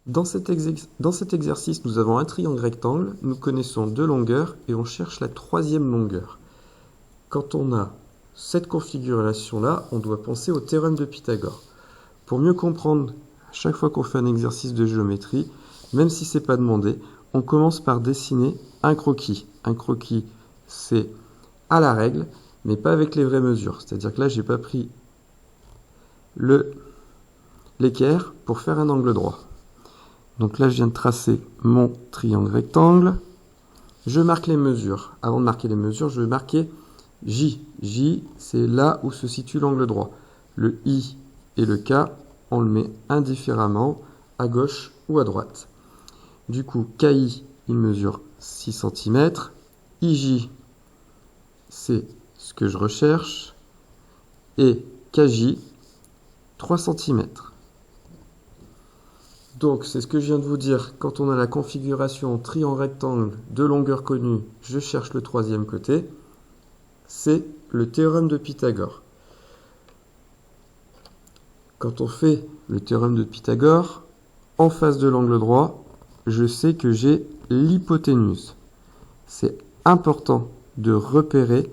Dans cet exercice, nous avons un triangle rectangle, nous connaissons deux longueurs et on cherche la troisième longueur. Quand on a cette configuration-là, on doit penser au théorème de Pythagore. Pour mieux comprendre, à chaque fois qu'on fait un exercice de géométrie, même si ce n'est pas demandé, on commence par dessiner un croquis. Un croquis, c'est à la règle, mais pas avec les vraies mesures. C'est-à-dire que là, je n'ai pas pris l'équerre pour faire un angle droit. Donc là, je viens de tracer mon triangle rectangle. Je marque les mesures. Avant de marquer les mesures, je vais marquer J. J, c'est là où se situe l'angle droit. Le I et le K, on le met indifféremment à gauche ou à droite. Du coup, KI, il mesure 6 cm. IJ, c'est ce que je recherche. Et KJ, 3 cm. Donc, c'est ce que je viens de vous dire. Quand on a la configuration triangle rectangle de longueur connue, je cherche le troisième côté. C'est le théorème de Pythagore. Quand on fait le théorème de Pythagore, en face de l'angle droit, je sais que j'ai l'hypoténuse. C'est important de repérer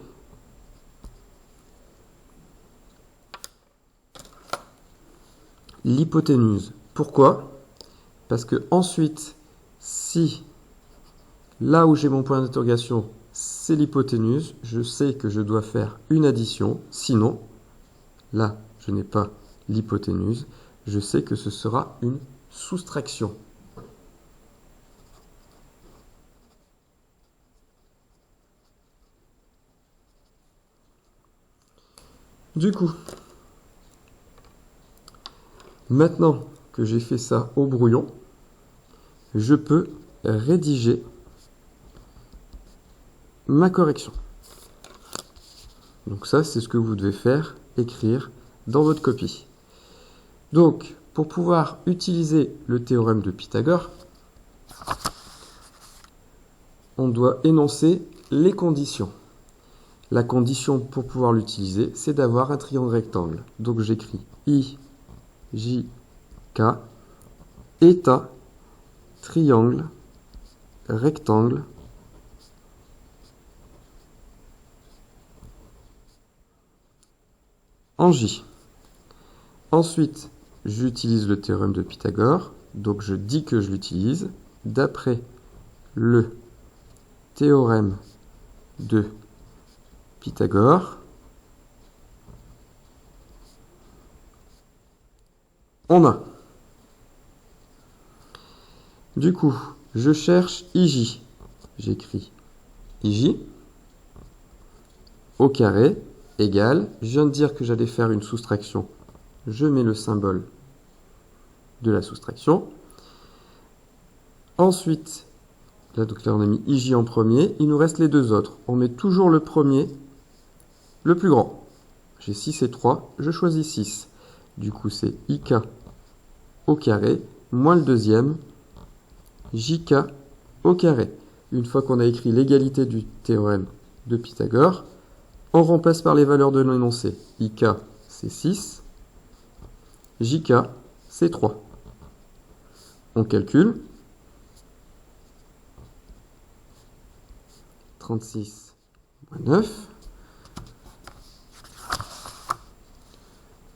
l'hypoténuse. Pourquoi ? Parce que ensuite, si là où j'ai mon point d'interrogation, c'est l'hypoténuse, je sais que je dois faire une addition. Sinon, là, je n'ai pas l'hypoténuse. Je sais que ce sera une soustraction. Du coup, maintenant que j'ai fait ça au brouillon, je peux rédiger ma correction. Donc ça, c'est ce que vous devez faire, écrire dans votre copie. Donc, pour pouvoir utiliser le théorème de Pythagore, on doit énoncer les conditions. La condition pour pouvoir l'utiliser, c'est d'avoir un triangle rectangle. Donc j'écris I, J, K est un triangle rectangle en J. Ensuite, j'utilise le théorème de Pythagore. Donc je dis que je l'utilise d'après le théorème de Pythagore. On a. Du coup, je cherche IJ. J'écris IJ au carré égale. Je viens de dire que j'allais faire une soustraction. Je mets le symbole de la soustraction. Ensuite, là, donc là on a mis IJ en premier. Il nous reste les deux autres. On met toujours le premier, le plus grand. J'ai 6 et 3, je choisis 6. Du coup, c'est IK au carré, moins le deuxième, JK au carré. Une fois qu'on a écrit l'égalité du théorème de Pythagore, on remplace par les valeurs de l'énoncé. IK, c'est 6. JK, c'est 3. On calcule. 36 moins 9.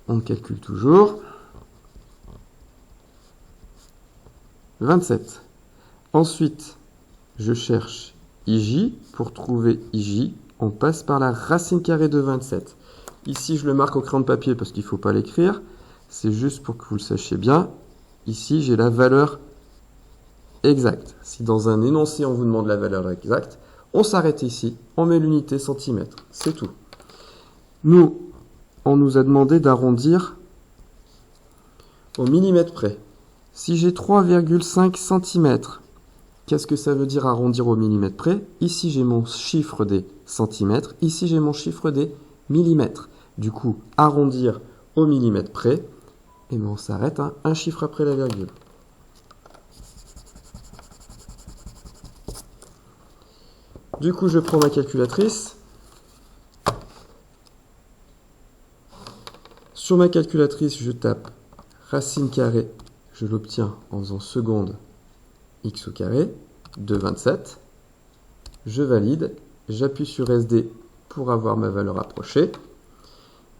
On calcule toujours. 27. Ensuite, je cherche IJ. Pour trouver IJ, on passe par la racine carrée de 27. Ici, je le marque au crayon de papier parce qu'il ne faut pas l'écrire. C'est juste pour que vous le sachiez bien. Ici, j'ai la valeur exacte. Si dans un énoncé, on vous demande la valeur exacte, on s'arrête ici, on met l'unité centimètre. C'est tout. Nous, on nous a demandé d'arrondir au millimètre près. Si j'ai 3,5 cm, qu'est-ce que ça veut dire arrondir au millimètre près? Ici, j'ai mon chiffre des centimètres. Ici, j'ai mon chiffre des millimètres. Du coup, arrondir au millimètre près, et bien on s'arrête à un chiffre après la virgule. Du coup, je prends ma calculatrice. Sur ma calculatrice, je tape racine carrée. je l'obtiens en faisant seconde x au carré de 27. Je valide, j'appuie sur SD pour avoir ma valeur approchée.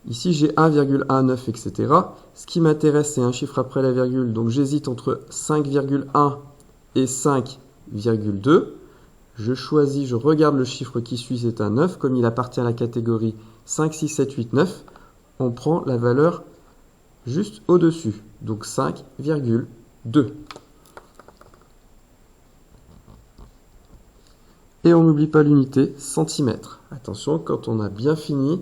Ici, j'ai 1,19, etc. Ce qui m'intéresse, c'est un chiffre après la virgule, donc j'hésite entre 5,1 et 5,2. Je choisis, je regarde le chiffre qui suit, c'est un 9. Comme il appartient à la catégorie 5, 6, 7, 8, 9, on prend la valeur juste au-dessus, donc 5,2. Et on n'oublie pas l'unité centimètre. Attention, quand on a bien fini,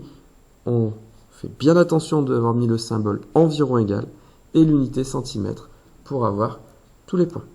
on fait bien attention d'avoir mis le symbole environ égal et l'unité centimètre pour avoir tous les points.